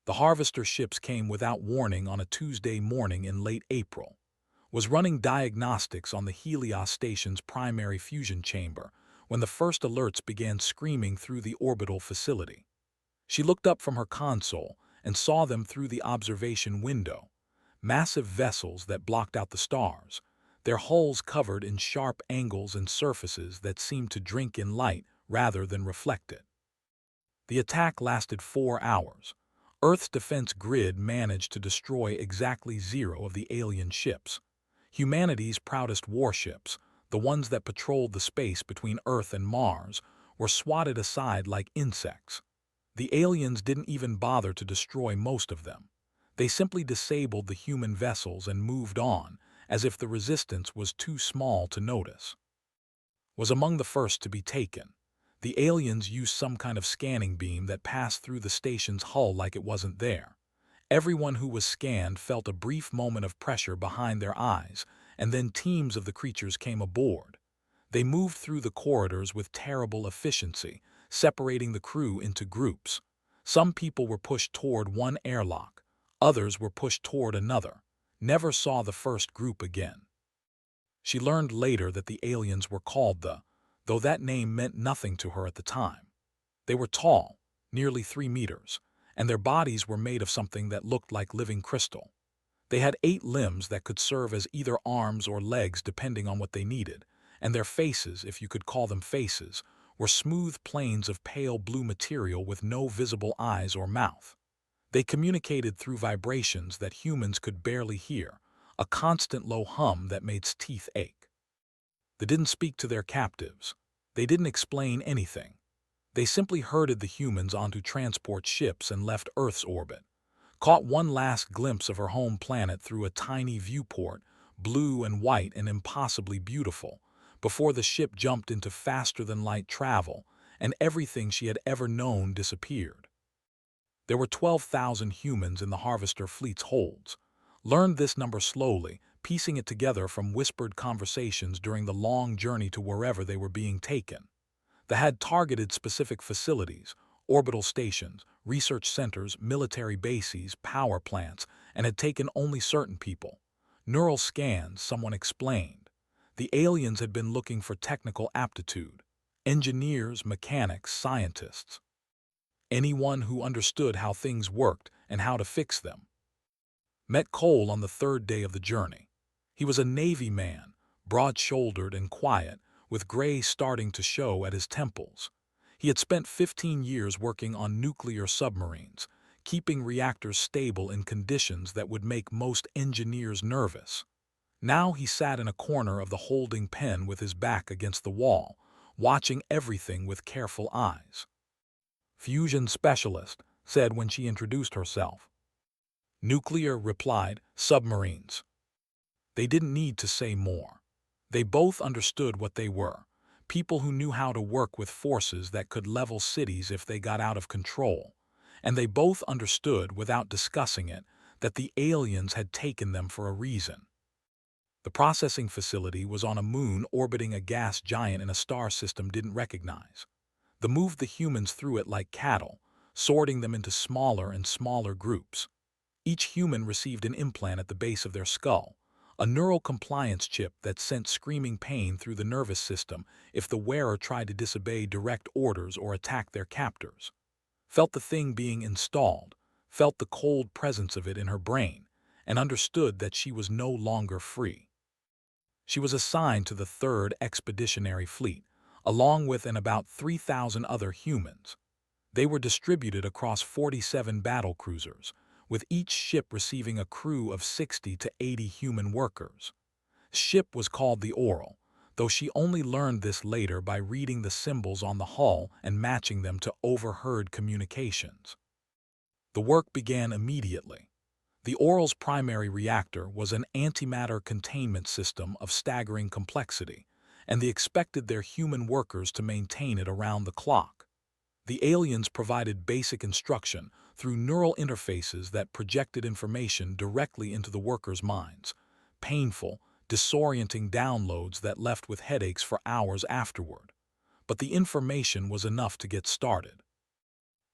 The harvester ships came without warning on a Tuesday morning in late April, was running diagnostics on the Helios station's primary fusion chamber when the first alerts began screaming through the orbital facility. She looked up from her console and saw them through the observation window, massive vessels that blocked out the stars, their hulls covered in sharp angles and surfaces that seemed to drink in light rather than reflect it. The attack lasted 4 hours. Earth's defense grid managed to destroy exactly 0 of the alien ships. Humanity's proudest warships, the ones that patrolled the space between Earth and Mars, were swatted aside like insects. The aliens didn't even bother to destroy most of them. They simply disabled the human vessels and moved on, as if the resistance was too small to notice. Was among the first to be taken. The aliens used some kind of scanning beam that passed through the station's hull like it wasn't there. Everyone who was scanned felt a brief moment of pressure behind their eyes, and then teams of the creatures came aboard. They moved through the corridors with terrible efficiency, separating the crew into groups. Some people were pushed toward one airlock, others were pushed toward another. Never saw the first group again. She learned later that the aliens were called though that name meant nothing to her at the time. They were tall, nearly 3 meters, and their bodies were made of something that looked like living crystal. They had 8 limbs that could serve as either arms or legs depending on what they needed, and their faces, if you could call them faces, were smooth planes of pale blue material with no visible eyes or mouth. They communicated through vibrations that humans could barely hear, a constant low hum that made teeth ache. They didn't speak to their captives. They didn't explain anything. They simply herded the humans onto transport ships and left Earth's orbit. Caught one last glimpse of her home planet through a tiny viewport, blue and white and impossibly beautiful, before the ship jumped into faster-than-light travel and everything she had ever known disappeared. There were 12,000 humans in the Harvester fleet's holds. Learned this number slowly, piecing it together from whispered conversations during the long journey to wherever they were being taken. They had targeted specific facilities, orbital stations, research centers, military bases, power plants, and had taken only certain people. Neural scans, someone explained. The aliens had been looking for technical aptitude. Engineers, mechanics, scientists. Anyone who understood how things worked and how to fix them. Met Cole on the 3rd day of the journey. He was a Navy man, broad-shouldered and quiet, with gray starting to show at his temples. He had spent 15 years working on nuclear submarines, keeping reactors stable in conditions that would make most engineers nervous. Now he sat in a corner of the holding pen with his back against the wall, watching everything with careful eyes. "Fusion specialist," said when she introduced herself. "Nuclear," replied, "submarines." They didn't need to say more. They both understood what they were, people who knew how to work with forces that could level cities if they got out of control. And they both understood, without discussing it, that the aliens had taken them for a reason. The processing facility was on a moon orbiting a gas giant in a star system didn't recognize. They moved the humans through it like cattle, sorting them into smaller and smaller groups. Each human received an implant at the base of their skull, a neural compliance chip that sent screaming pain through the nervous system if the wearer tried to disobey direct orders or attack their captors. Felt the thing being installed, felt the cold presence of it in her brain, and understood that she was no longer free. She was assigned to the 3rd Expeditionary Fleet, along with about 3,000 other humans. They were distributed across 47 battlecruisers, with each ship receiving a crew of 60 to 80 human workers. Ship was called the Oral, though she only learned this later by reading the symbols on the hull and matching them to overheard communications. The work began immediately. The Oral's primary reactor was an antimatter containment system of staggering complexity, and they expected their human workers to maintain it around the clock. The aliens provided basic instruction through neural interfaces that projected information directly into the workers' minds, painful, disorienting downloads that left with headaches for hours afterward. But the information was enough to get started.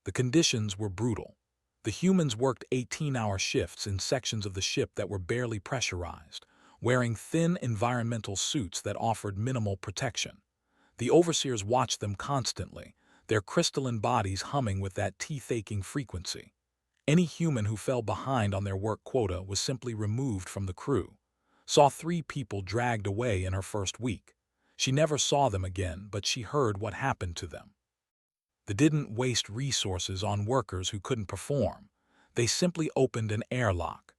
The conditions were brutal. The humans worked 18-hour shifts in sections of the ship that were barely pressurized, wearing thin environmental suits that offered minimal protection. The overseers watched them constantly, their crystalline bodies humming with that teeth-aching frequency. Any human who fell behind on their work quota was simply removed from the crew. Saw 3 people dragged away in her first week. She never saw them again, but she heard what happened to them. They didn't waste resources on workers who couldn't perform. They simply opened an airlock.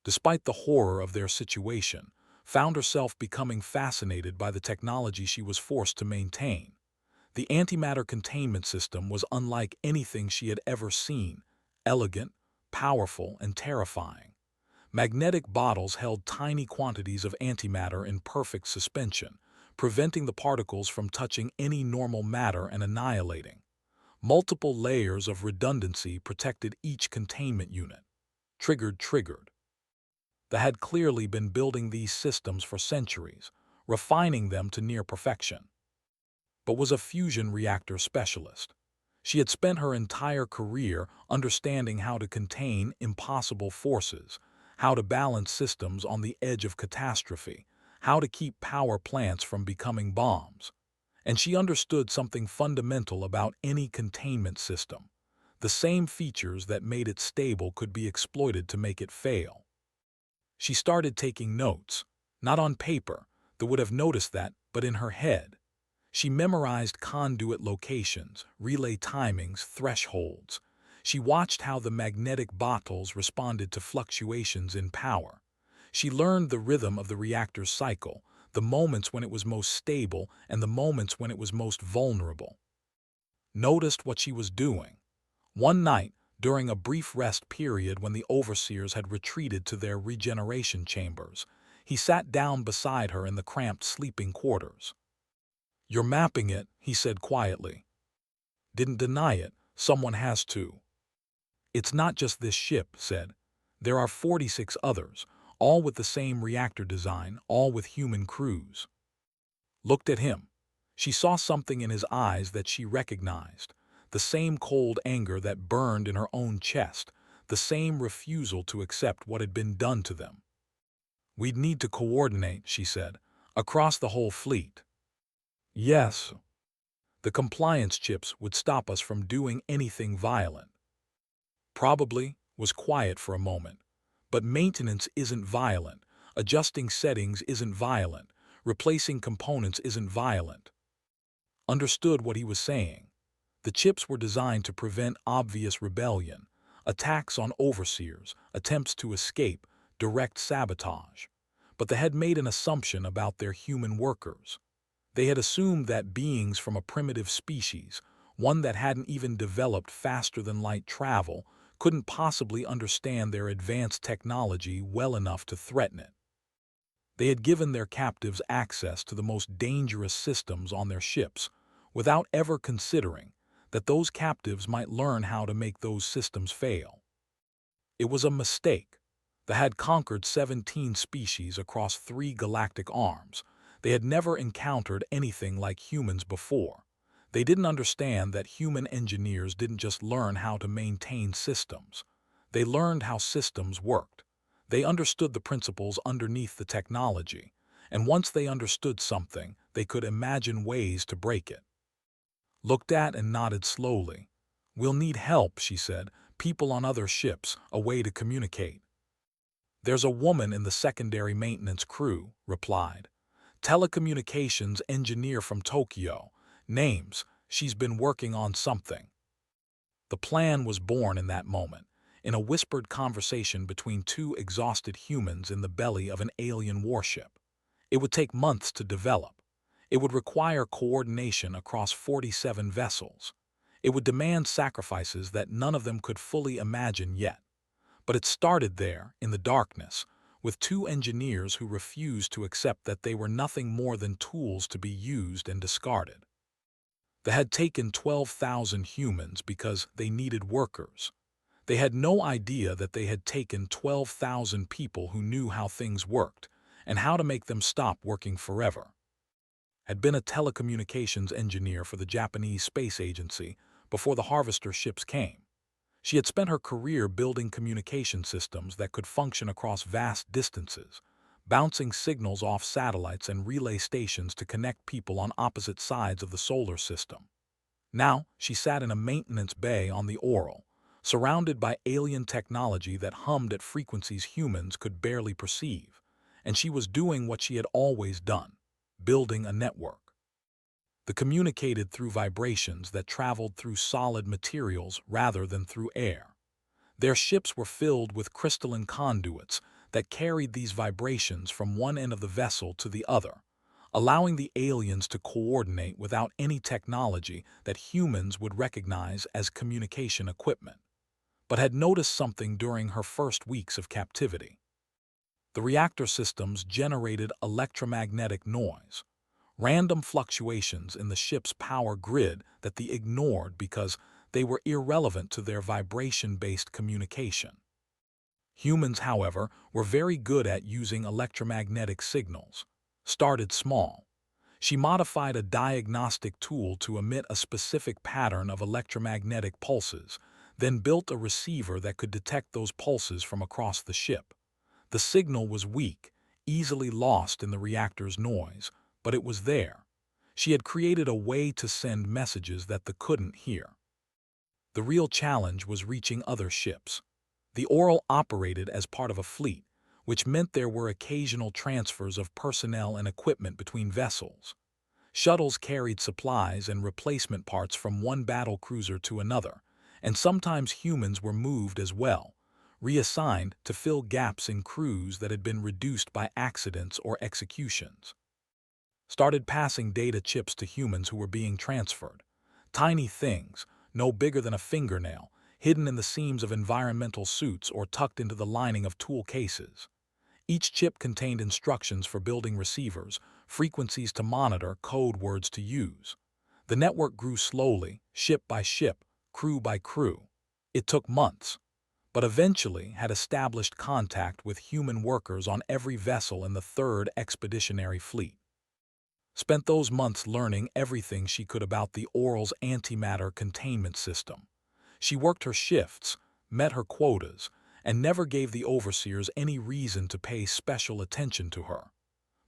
Despite the horror of their situation, found herself becoming fascinated by the technology she was forced to maintain. The antimatter containment system was unlike anything she had ever seen, elegant, powerful, and terrifying. Magnetic bottles held tiny quantities of antimatter in perfect suspension, preventing the particles from touching any normal matter and annihilating. Multiple layers of redundancy protected each containment unit. Triggered. They had clearly been building these systems for centuries, refining them to near perfection. But was a fusion reactor specialist. She had spent her entire career understanding how to contain impossible forces, how to balance systems on the edge of catastrophe, how to keep power plants from becoming bombs. And she understood something fundamental about any containment system. The same features that made it stable could be exploited to make it fail. She started taking notes, not on paper, they would have noticed that, but in her head. She memorized conduit locations, relay timings, thresholds. She watched how the magnetic bottles responded to fluctuations in power. She learned the rhythm of the reactor's cycle, the moments when it was most stable and the moments when it was most vulnerable. Noticed what she was doing. One night, during a brief rest period when the overseers had retreated to their regeneration chambers, he sat down beside her in the cramped sleeping quarters. "You're mapping it," he said quietly. "Didn't deny it, someone has to." "It's not just this ship," said. "There are 46 others, all with the same reactor design, all with human crews." Looked at him. She saw something in his eyes that she recognized, the same cold anger that burned in her own chest, the same refusal to accept what had been done to them. "We'd need to coordinate," she said, "across the whole fleet." "Yes. The compliance chips would stop us from doing anything violent." "Probably," was quiet for a moment. "But maintenance isn't violent. Adjusting settings isn't violent. Replacing components isn't violent." Understood what he was saying. The chips were designed to prevent obvious rebellion, attacks on overseers, attempts to escape, direct sabotage. But they had made an assumption about their human workers. They had assumed that beings from a primitive species, one that hadn't even developed faster-than-light travel, couldn't possibly understand their advanced technology well enough to threaten it. They had given their captives access to the most dangerous systems on their ships, without ever considering that those captives might learn how to make those systems fail. It was a mistake. They had conquered 17 species across 3 galactic arms. They had never encountered anything like humans before. They didn't understand that human engineers didn't just learn how to maintain systems. They learned how systems worked. They understood the principles underneath the technology, and once they understood something, they could imagine ways to break it. Looked at and nodded slowly. "We'll need help," she said. "People on other ships, a way to communicate." "There's a woman in the secondary maintenance crew," replied. "Telecommunications engineer from Tokyo. Names, she's been working on something." The plan was born in that moment, in a whispered conversation between 2 exhausted humans in the belly of an alien warship. It would take months to develop. It would require coordination across 47 vessels. It would demand sacrifices that none of them could fully imagine yet. But it started there, in the darkness, with 2 engineers who refused to accept that they were nothing more than tools to be used and discarded. They had taken 12,000 humans because they needed workers. They had no idea that they had taken 12,000 people who knew how things worked and how to make them stop working forever. Had been a telecommunications engineer for the Japanese Space Agency before the Harvester ships came. She had spent her career building communication systems that could function across vast distances, bouncing signals off satellites and relay stations to connect people on opposite sides of the solar system. Now, she sat in a maintenance bay on the Oral, surrounded by alien technology that hummed at frequencies humans could barely perceive, and she was doing what she had always done, building a network. The communicated through vibrations that traveled through solid materials rather than through air. Their ships were filled with crystalline conduits that carried these vibrations from one end of the vessel to the other, allowing the aliens to coordinate without any technology that humans would recognize as communication equipment, but had noticed something during her first weeks of captivity. The reactor systems generated electromagnetic noise, random fluctuations in the ship's power grid that they ignored because they were irrelevant to their vibration-based communication. Humans, however, were very good at using electromagnetic signals. Started small. She modified a diagnostic tool to emit a specific pattern of electromagnetic pulses, then built a receiver that could detect those pulses from across the ship. The signal was weak, easily lost in the reactor's noise, but it was there. She had created a way to send messages that they couldn't hear. The real challenge was reaching other ships. The Oral operated as part of a fleet, which meant there were occasional transfers of personnel and equipment between vessels. Shuttles carried supplies and replacement parts from one battlecruiser to another, and sometimes humans were moved as well, reassigned to fill gaps in crews that had been reduced by accidents or executions. Started passing data chips to humans who were being transferred. Tiny things, no bigger than a fingernail, hidden in the seams of environmental suits or tucked into the lining of tool cases. Each chip contained instructions for building receivers, frequencies to monitor, code words to use. The network grew slowly, ship by ship, crew by crew. It took months, but eventually had established contact with human workers on every vessel in the 3rd Expeditionary Fleet. Spent those months learning everything she could about the Oral's antimatter containment system. She worked her shifts, met her quotas, and never gave the overseers any reason to pay special attention to her.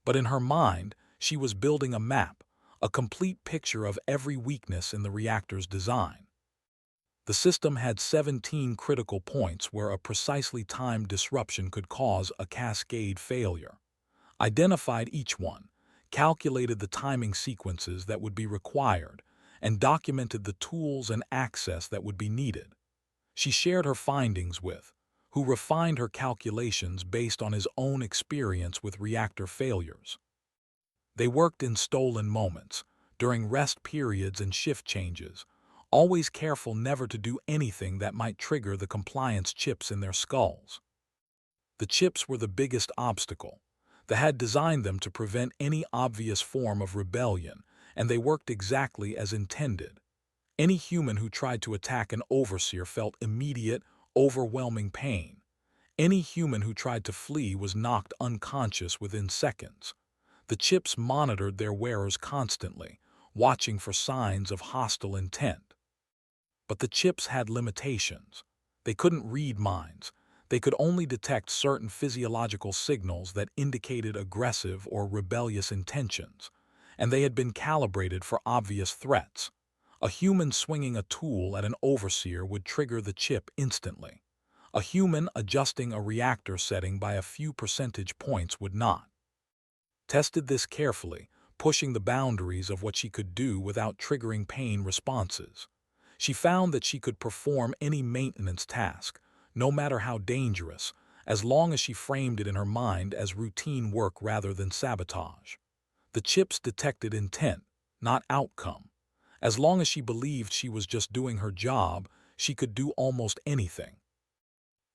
But in her mind, she was building a map, a complete picture of every weakness in the reactor's design. The system had 17 critical points where a precisely timed disruption could cause a cascade failure. Identified each one, calculated the timing sequences that would be required, and documented the tools and access that would be needed. She shared her findings with, who refined her calculations based on his own experience with reactor failures. They worked in stolen moments, during rest periods and shift changes, always careful never to do anything that might trigger the compliance chips in their skulls. The chips were the biggest obstacle. They had designed them to prevent any obvious form of rebellion, and they worked exactly as intended. Any human who tried to attack an overseer felt immediate, overwhelming pain. Any human who tried to flee was knocked unconscious within seconds. The chips monitored their wearers constantly, watching for signs of hostile intent. But the chips had limitations. They couldn't read minds. They could only detect certain physiological signals that indicated aggressive or rebellious intentions, and they had been calibrated for obvious threats. A human swinging a tool at an overseer would trigger the chip instantly. A human adjusting a reactor setting by a few percentage points would not. Tested this carefully, pushing the boundaries of what she could do without triggering pain responses. She found that she could perform any maintenance task, no matter how dangerous, as long as she framed it in her mind as routine work rather than sabotage. The chips detected intent, not outcome. As long as she believed she was just doing her job, she could do almost anything.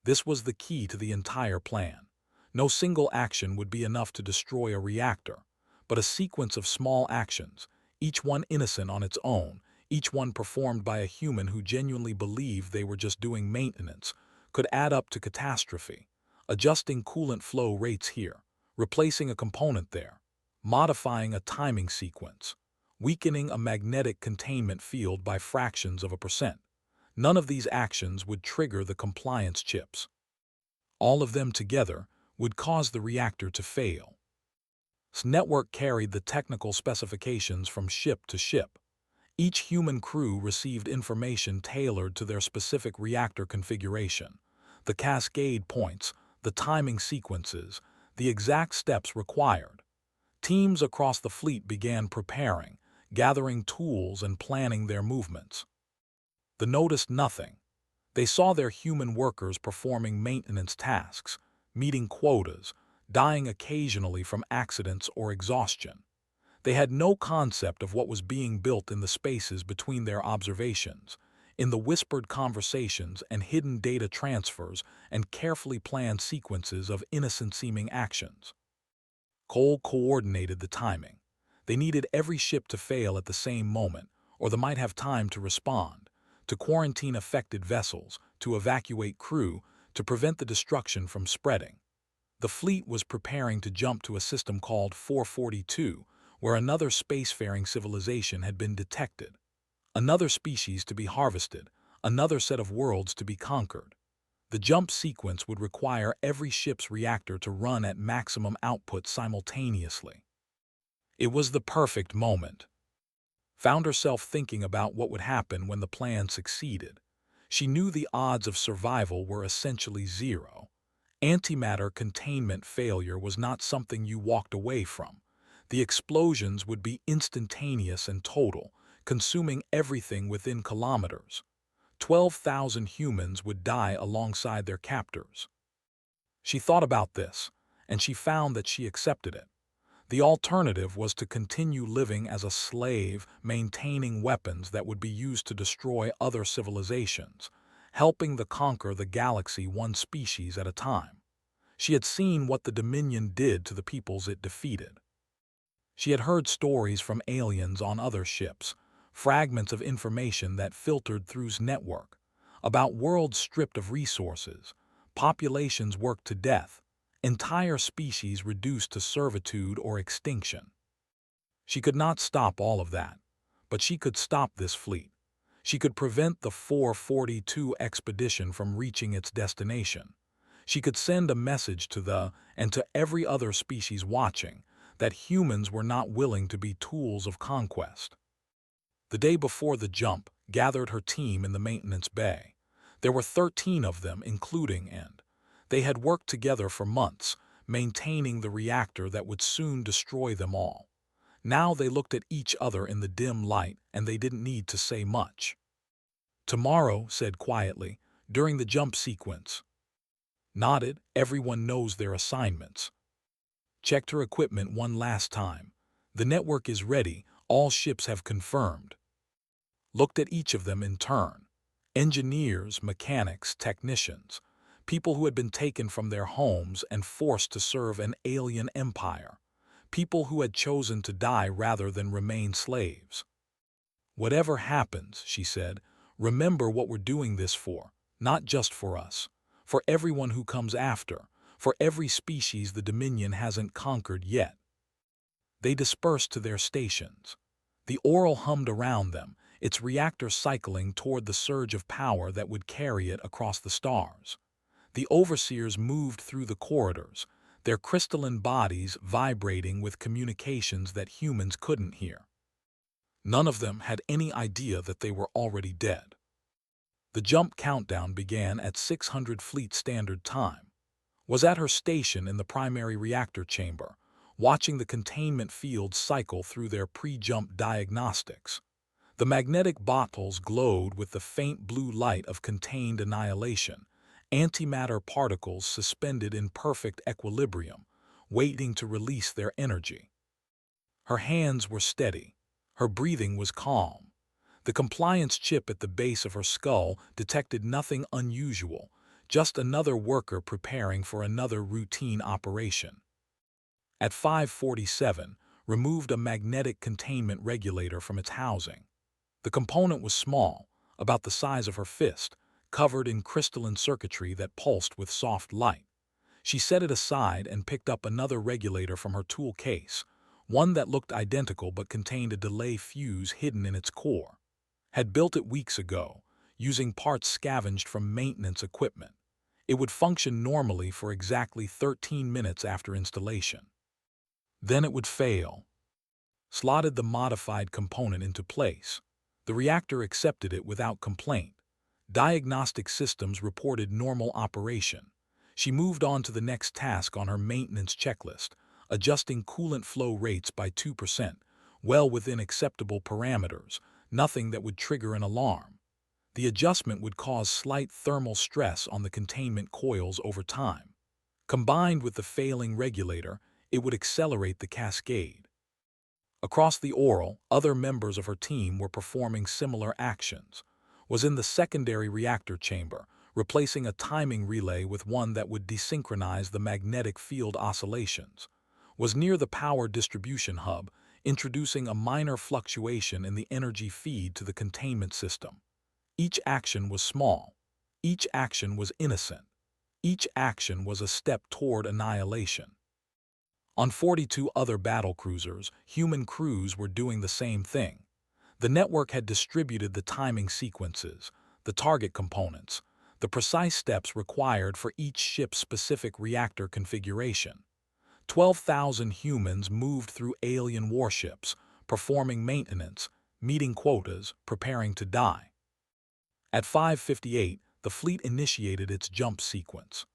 This was the key to the entire plan. No single action would be enough to destroy a reactor, but a sequence of small actions, each one innocent on its own, each one performed by a human who genuinely believed they were just doing maintenance, could add up to catastrophe. Adjusting coolant flow rates here, replacing a component there, modifying a timing sequence, weakening a magnetic containment field by fractions of a percent. None of these actions would trigger the compliance chips. All of them together would cause the reactor to fail. This network carried the technical specifications from ship to ship. Each human crew received information tailored to their specific reactor configuration, the cascade points, the timing sequences, the exact steps required. Teams across the fleet began preparing, gathering tools and planning their movements. They noticed nothing. They saw their human workers performing maintenance tasks, meeting quotas, dying occasionally from accidents or exhaustion. They had no concept of what was being built in the spaces between their observations, in the whispered conversations and hidden data transfers and carefully planned sequences of innocent-seeming actions. Cole coordinated the timing. They needed every ship to fail at the same moment, or they might have time to respond, to quarantine affected vessels, to evacuate crew, to prevent the destruction from spreading. The fleet was preparing to jump to a system called 442, where another spacefaring civilization had been detected. Another species to be harvested, another set of worlds to be conquered. The jump sequence would require every ship's reactor to run at maximum output simultaneously. It was the perfect moment. Found herself thinking about what would happen when the plan succeeded. She knew the odds of survival were essentially zero. Antimatter containment failure was not something you walked away from. The explosions would be instantaneous and total, consuming everything within kilometers. 12,000 humans would die alongside their captors. She thought about this, and she found that she accepted it. The alternative was to continue living as a slave, maintaining weapons that would be used to destroy other civilizations, helping to conquer the galaxy one species at a time. She had seen what the Dominion did to the peoples it defeated. She had heard stories from aliens on other ships, fragments of information that filtered through's network, about worlds stripped of resources, populations worked to death, entire species reduced to servitude or extinction. She could not stop all of that, but she could stop this fleet. She could prevent the 442 expedition from reaching its destination. She could send a message to the, and to every other species watching, that humans were not willing to be tools of conquest. The day before the jump, gathered her team in the maintenance bay. There were 13 of them, including and they had worked together for months, maintaining the reactor that would soon destroy them all. Now they looked at each other in the dim light, and they didn't need to say much. Tomorrow, said quietly, during the jump sequence. Nodded, everyone knows their assignments. Checked her equipment one last time. The network is ready, all ships have confirmed. Looked at each of them in turn. Engineers, mechanics, technicians. People who had been taken from their homes and forced to serve an alien empire. People who had chosen to die rather than remain slaves. Whatever happens, she said, remember what we're doing this for, not just for us, for everyone who comes after, for every species the Dominion hasn't conquered yet. They dispersed to their stations. The Oral hummed around them, its reactor cycling toward the surge of power that would carry it across the stars. The overseers moved through the corridors, their crystalline bodies vibrating with communications that humans couldn't hear. None of them had any idea that they were already dead. The jump countdown began at 600 Fleet Standard Time. Was at her station in the primary reactor chamber, watching the containment fields cycle through their pre-jump diagnostics. The magnetic bottles glowed with the faint blue light of contained annihilation, antimatter particles suspended in perfect equilibrium, waiting to release their energy. Her hands were steady. Her breathing was calm. The compliance chip at the base of her skull detected nothing unusual, just another worker preparing for another routine operation. At 5:47, removed a magnetic containment regulator from its housing. The component was small, about the size of her fist, covered in crystalline circuitry that pulsed with soft light. She set it aside and picked up another regulator from her tool case, one that looked identical but contained a delay fuse hidden in its core. Had built it weeks ago, using parts scavenged from maintenance equipment. It would function normally for exactly 13 minutes after installation. Then it would fail. Slotted the modified component into place. The reactor accepted it without complaint. Diagnostic systems reported normal operation. She moved on to the next task on her maintenance checklist, adjusting coolant flow rates by 2%, well within acceptable parameters, nothing that would trigger an alarm. The adjustment would cause slight thermal stress on the containment coils over time. Combined with the failing regulator, it would accelerate the cascade. Across the Oral, other members of her team were performing similar actions. Was in the secondary reactor chamber, replacing a timing relay with one that would desynchronize the magnetic field oscillations. Was near the power distribution hub, introducing a minor fluctuation in the energy feed to the containment system. Each action was small. Each action was innocent. Each action was a step toward annihilation. On 42 other battlecruisers, human crews were doing the same thing. The network had distributed the timing sequences, the target components, the precise steps required for each ship's specific reactor configuration. 12,000 humans moved through alien warships, performing maintenance, meeting quotas, preparing to die. At 5:58, the fleet initiated its jump sequence.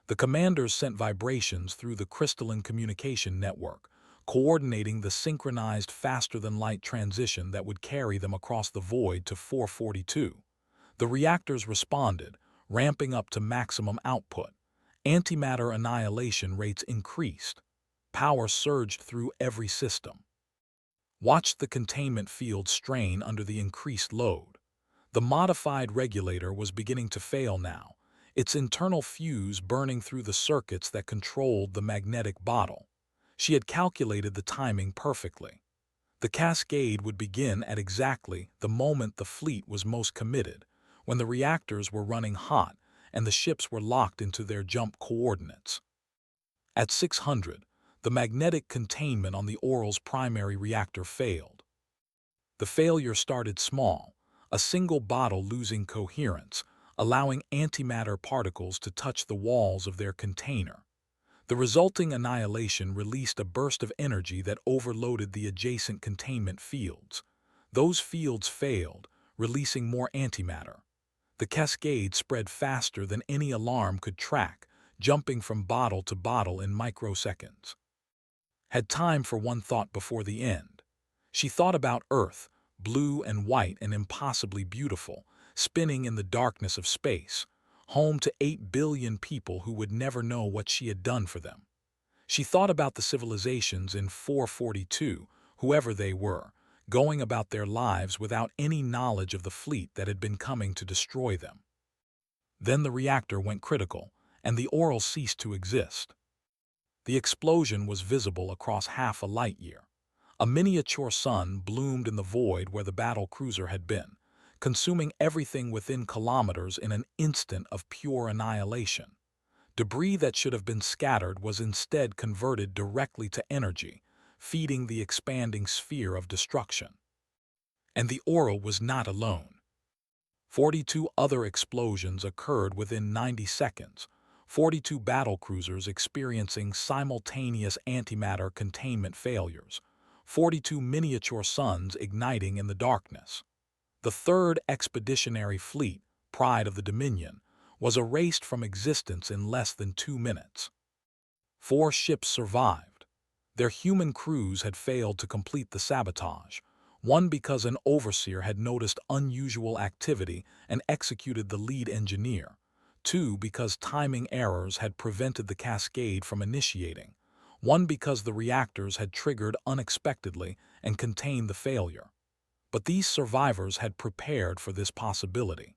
The commanders sent vibrations through the crystalline communication network, coordinating the synchronized faster-than-light transition that would carry them across the void to 442. The reactors responded, ramping up to maximum output. Antimatter annihilation rates increased. Power surged through every system. Watched the containment field strain under the increased load. The modified regulator was beginning to fail now, its internal fuse burning through the circuits that controlled the magnetic bottle. She had calculated the timing perfectly. The cascade would begin at exactly the moment the fleet was most committed, when the reactors were running hot and the ships were locked into their jump coordinates. At 600, the magnetic containment on the Oral's primary reactor failed. The failure started small, a single bottle losing coherence, allowing antimatter particles to touch the walls of their container. The resulting annihilation released a burst of energy that overloaded the adjacent containment fields. Those fields failed, releasing more antimatter. The cascade spread faster than any alarm could track, jumping from bottle to bottle in microseconds. Had time for one thought before the end. She thought about Earth, blue and white and impossibly beautiful, spinning in the darkness of space, home to 8 billion people who would never know what she had done for them. She thought about the civilizations in 442, whoever they were, going about their lives without any knowledge of the fleet that had been coming to destroy them. Then the reactor went critical, and the Oral ceased to exist. The explosion was visible across half a light year. A miniature sun bloomed in the void where the battlecruiser had been, consuming everything within kilometers in an instant of pure annihilation. Debris that should have been scattered was instead converted directly to energy, feeding the expanding sphere of destruction. And the Oral was not alone. 42 other explosions occurred within 90 seconds, 42 battlecruisers experiencing simultaneous antimatter containment failures, 42 miniature suns igniting in the darkness. The third expeditionary fleet, pride of the Dominion, was erased from existence in less than 2 minutes. 4 ships survived. Their human crews had failed to complete the sabotage, one because an overseer had noticed unusual activity and executed the lead engineer, 2 because timing errors had prevented the cascade from initiating, 1 because the reactors had triggered unexpectedly and contained the failure. But these survivors had prepared for this possibility.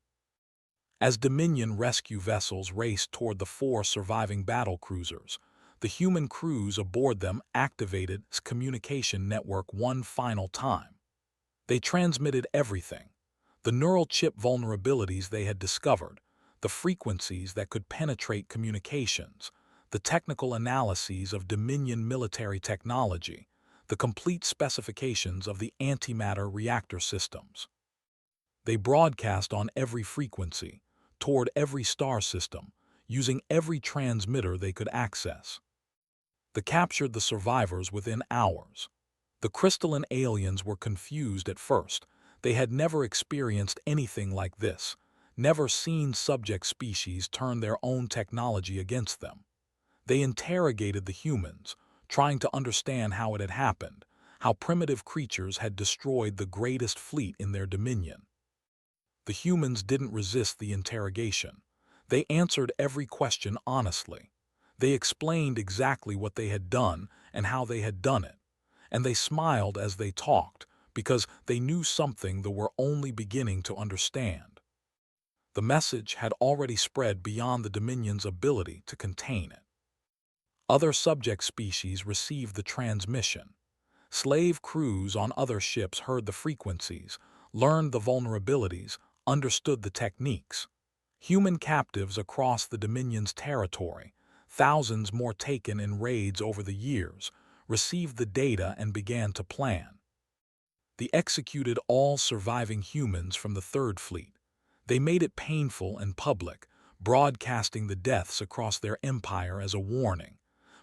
As Dominion rescue vessels raced toward the 4 surviving battlecruisers, the human crews aboard them activated its communication network one final time. They transmitted everything: the neural chip vulnerabilities they had discovered, the frequencies that could penetrate communications, the technical analyses of Dominion military technology, the complete specifications of the antimatter reactor systems. They broadcast on every frequency, toward every star system, using every transmitter they could access. They captured the survivors within hours. The crystalline aliens were confused at first. They had never experienced anything like this, never seen subject species turn their own technology against them. They interrogated the humans, trying to understand how it had happened, how primitive creatures had destroyed the greatest fleet in their dominion. The humans didn't resist the interrogation. They answered every question honestly. They explained exactly what they had done and how they had done it. And they smiled as they talked, because they knew something they were only beginning to understand. The message had already spread beyond the Dominion's ability to contain it. Other subject species received the transmission. Slave crews on other ships heard the frequencies, learned the vulnerabilities, understood the techniques. Human captives across the Dominion's territory, thousands more taken in raids over the years, received the data and began to plan. They executed all surviving humans from the Third Fleet. They made it painful and public, broadcasting the deaths across their empire as a warning.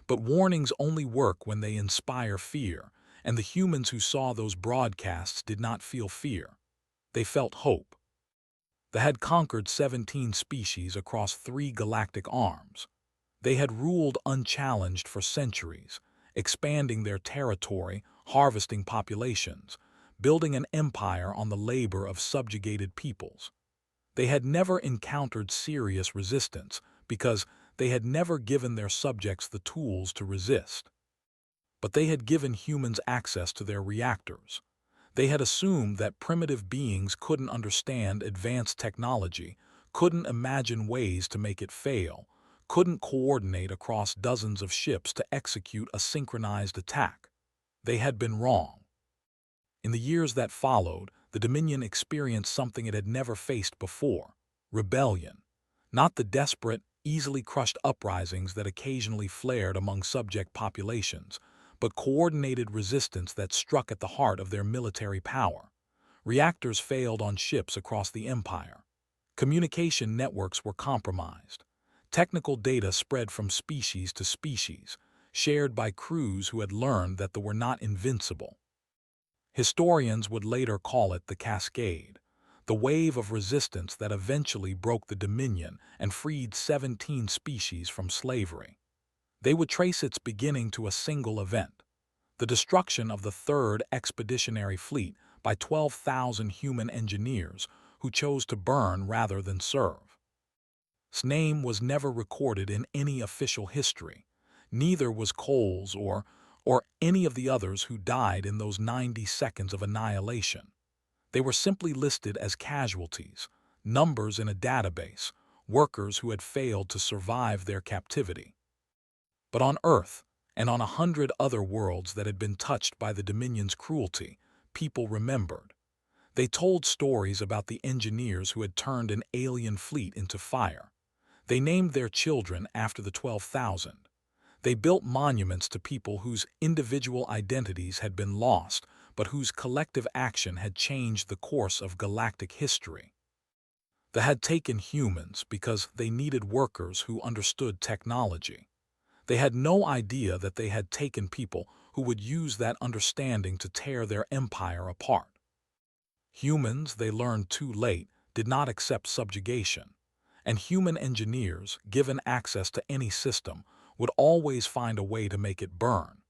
But warnings only work when they inspire fear, and the humans who saw those broadcasts did not feel fear. They felt hope. They had conquered 17 species across 3 galactic arms. They had ruled unchallenged for centuries, expanding their territory, harvesting populations, building an empire on the labor of subjugated peoples. They had never encountered serious resistance because they had never given their subjects the tools to resist. But they had given humans access to their reactors. They had assumed that primitive beings couldn't understand advanced technology, couldn't imagine ways to make it fail, couldn't coordinate across dozens of ships to execute a synchronized attack. They had been wrong. In the years that followed, the Dominion experienced something it had never faced before: rebellion. Not the desperate, easily crushed uprisings that occasionally flared among subject populations, but coordinated resistance that struck at the heart of their military power. Reactors failed on ships across the empire. Communication networks were compromised. Technical data spread from species to species, shared by crews who had learned that they were not invincible. Historians would later call it the Cascade, the wave of resistance that eventually broke the Dominion and freed 17 species from slavery. They would trace its beginning to a single event: the destruction of the Third Expeditionary Fleet by 12,000 human engineers who chose to burn rather than serve. Its name was never recorded in any official history. Neither was Cole's or any of the others who died in those 90 seconds of annihilation. They were simply listed as casualties, numbers in a database, workers who had failed to survive their captivity. But on Earth, and on 100 other worlds that had been touched by the Dominion's cruelty, people remembered. They told stories about the engineers who had turned an alien fleet into fire. They named their children after the 12,000. They built monuments to people whose individual identities had been lost, but whose collective action had changed the course of galactic history. They had taken humans because they needed workers who understood technology. They had no idea that they had taken people who would use that understanding to tear their empire apart. Humans, they learned too late, did not accept subjugation, and human engineers, given access to any system, would always find a way to make it burn.